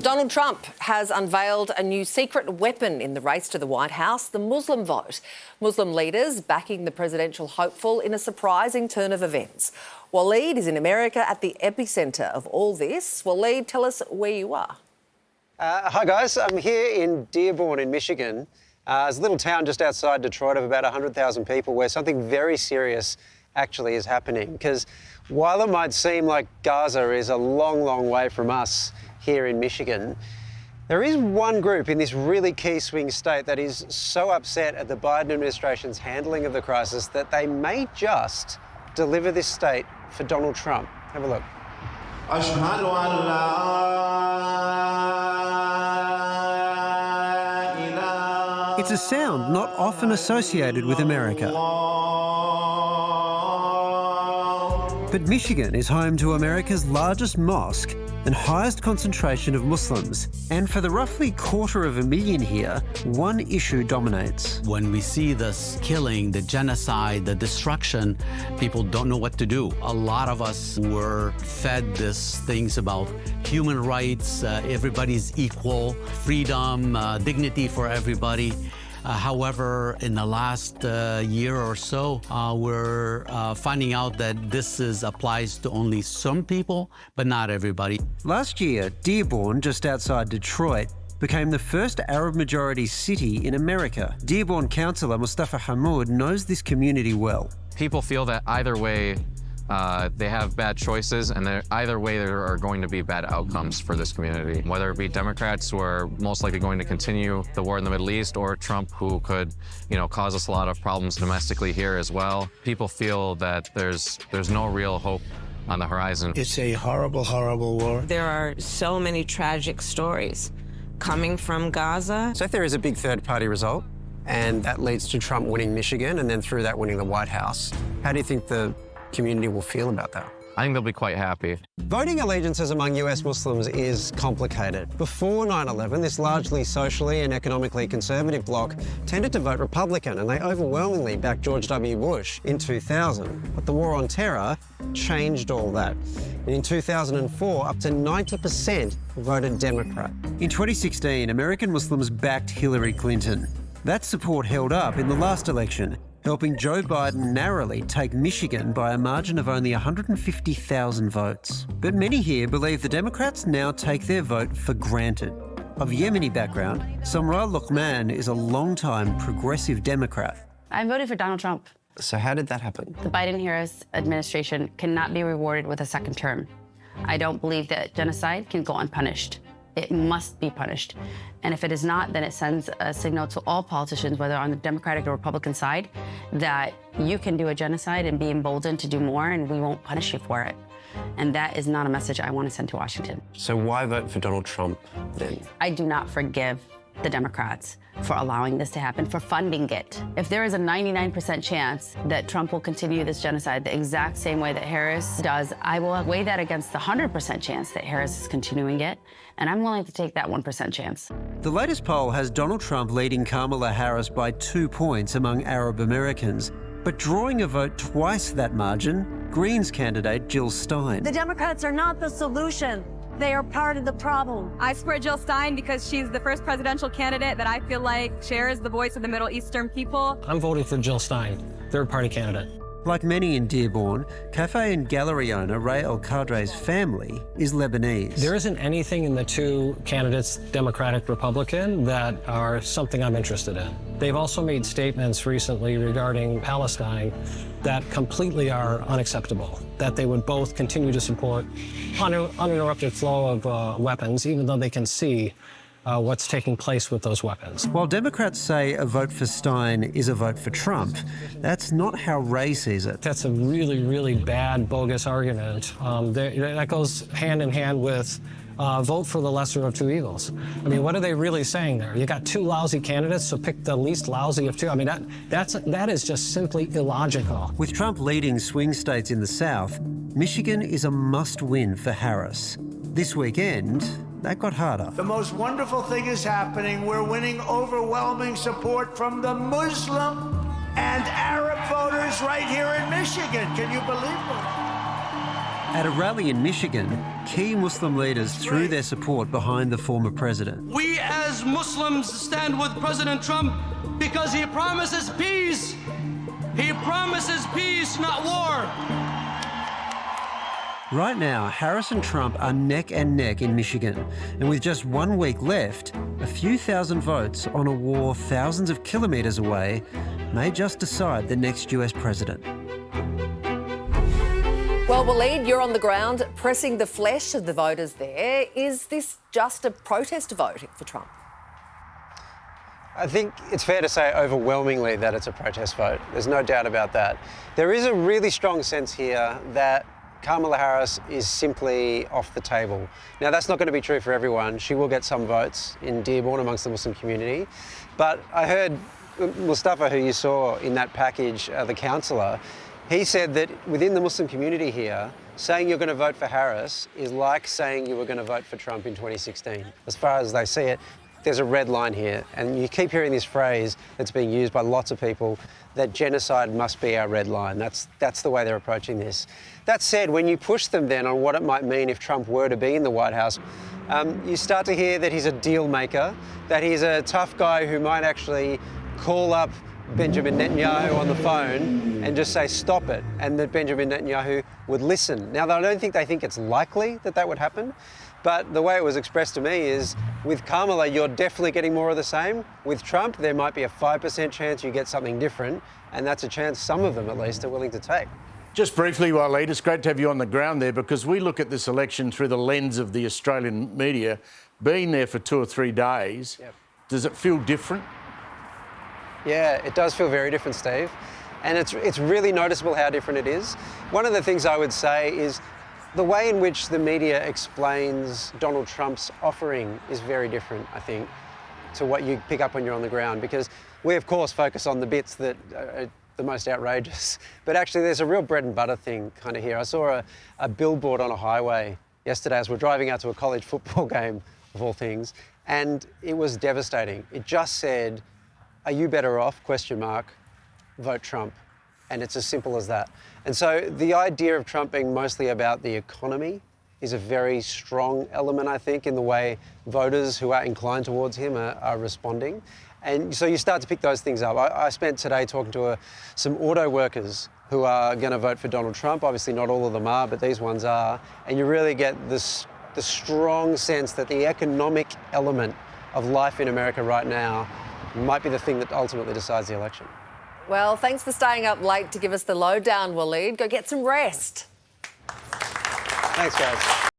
Donald Trump has unveiled a new secret weapon in the race to the White House, the Muslim vote. Muslim leaders backing the presidential hopeful in a surprising turn of events. Waleed is in America at the epicentre of all this. Waleed, tell us where you are. Hi guys, I'm here in Dearborn in Michigan. It's a little town just outside Detroit of about 100,000 people where something very serious actually is happening. Because while it might seem like Gaza is a long, long way from us here in Michigan, there is one group in this really key swing state that is so upset at the Biden administration's handling of the crisis that they may just deliver this state for Donald Trump. Have a look. It's a sound not often associated with America. But Michigan is home to America's largest mosque and highest concentration of Muslims. And for the roughly 250,000 here, one issue dominates. When we see this killing, the genocide, the destruction, people don't know what to do. A lot of us were fed these things about human rights, everybody's equal, freedom, dignity for everybody. However, in the last year or so, we're finding out that this applies to only some people, but not everybody. Last year, Dearborn, just outside Detroit, became the first Arab-majority city in America. Dearborn councillor Mustafa Hammoud knows this community well. People feel that either way, they have bad choices, and either way there are going to be bad outcomes for this community. Whether it be Democrats who are most likely going to continue the war in the Middle East, or Trump who could, cause us a lot of problems domestically here as well. People feel that there's no real hope on the horizon. It's a horrible, horrible war. There are so many tragic stories coming from Gaza. So if there is a big third-party result, and that leads to Trump winning Michigan, and then through that winning the White House, how do you think the community will feel about that? I think they'll be quite happy. Voting allegiances among US Muslims is complicated. Before 9/11, this largely socially and economically conservative bloc tended to vote Republican, and they overwhelmingly backed George W. Bush in 2000. But the war on terror changed all that. And in 2004, up to 90% voted Democrat. In 2016, American Muslims backed Hillary Clinton. That support held up in the last election, helping Joe Biden narrowly take Michigan by a margin of only 150,000 votes. But many here believe the Democrats now take their vote for granted. Of Yemeni background, Samra Luqman is a long-time progressive Democrat. I voted for Donald Trump. So how did that happen? The Biden-Harris administration cannot be rewarded with a second term. I don't believe that genocide can go unpunished. It must be punished. And if it is not, then it sends a signal to all politicians, whether on the Democratic or Republican side, that you can do a genocide and be emboldened to do more, and we won't punish you for it. And that is not a message I want to send to Washington. So why vote for Donald Trump then? I do not forgive the Democrats for allowing this to happen, for funding it. If there is a 99% chance that Trump will continue this genocide the exact same way that Harris does, I will weigh that against the 100% chance that Harris is continuing it, and I'm willing to take that 1% chance. The latest poll has Donald Trump leading Kamala Harris by 2 points among Arab Americans, but drawing a vote twice that margin, Greens candidate Jill Stein. The Democrats are not the solution. They are part of the problem. I support Jill Stein because she's the first presidential candidate that I feel like shares the voice of the Middle Eastern people. I'm voting for Jill Stein, third-party candidate. Like many in Dearborn, cafe and gallery owner Ray El-Kadre's family is Lebanese. There isn't anything in the two candidates, Democratic, Republican, that are something I'm interested in. They've also made statements recently regarding Palestine that completely are unacceptable, that they would both continue to support uninterrupted flow of weapons, even though they can see what's taking place with those weapons. While Democrats say a vote for Stein is a vote for Trump, that's not how Ray sees it. That's a really, really bad, bogus argument. That goes hand in hand with vote for the lesser of two evils. I mean, what are they really saying there? You got two lousy candidates, so pick the least lousy of two. I mean, that is just simply illogical. With Trump leading swing states in the South, Michigan is a must-win for Harris. This weekend, that got harder. The most wonderful thing is happening. We're winning overwhelming support from the Muslim and Arab voters right here in Michigan. Can you believe it? At a rally in Michigan, key Muslim leaders threw their support behind the former president. We as Muslims stand with President Trump because he promises peace. He promises peace, not war. Right now, Harris and Trump are neck and neck in Michigan, and with just 1 week left, a few thousand votes on a war thousands of kilometres away may just decide the next US president. Well, Waleed, you're on the ground pressing the flesh of the voters there. Is this just a protest vote for Trump? I think it's fair to say overwhelmingly that it's a protest vote. There's no doubt about that. There is a really strong sense here that Kamala Harris is simply off the table. Now, that's not going to be true for everyone. She will get some votes in Dearborn amongst the Muslim community. But I heard Mustafa, who you saw in that package, the councillor, he said that within the Muslim community here, saying you're going to vote for Harris is like saying you were going to vote for Trump in 2016. As far as they see it, there's a red line here. And you keep hearing this phrase that's being used by lots of people, that genocide must be our red line. That's the way they're approaching this. That said, when you push them then on what it might mean if Trump were to be in the White House, you start to hear that he's a deal maker, that he's a tough guy who might actually call up Benjamin Netanyahu on the phone and just say, stop it, and that Benjamin Netanyahu would listen. Now, I don't think they think it's likely that that would happen, but the way it was expressed to me is, with Kamala, you're definitely getting more of the same. With Trump, there might be a 5% chance you get something different, and that's a chance some of them, at least, are willing to take. Just briefly, Waleed, it's great to have you on the ground there, because we look at this election through the lens of the Australian media. Being there for 2 or 3 days, does it feel different? Yeah, it does feel very different, Steve. And it's really noticeable how different it is. One of the things I would say is the way in which the media explains Donald Trump's offering is very different, I think, to what you pick up when you're on the ground, because we, of course, focus on the bits that are the most outrageous. But actually, there's a real bread and butter thing kind of here. I saw a billboard on a highway yesterday as we're driving out to a college football game, of all things, and it was devastating. It just said, "Are you better off? ? Vote Trump." And it's as simple as that. And so the idea of Trump being mostly about the economy is a very strong element, I think, in the way voters who are inclined towards him are responding. And so you start to pick those things up. I spent today talking to some auto workers who are going to vote for Donald Trump. Obviously not all of them are, but these ones are. And you really get the strong sense that the economic element of life in America right now might be the thing that ultimately decides the election. Well, thanks for staying up late to give us the lowdown, Waleed. Go get some rest. Thanks, guys.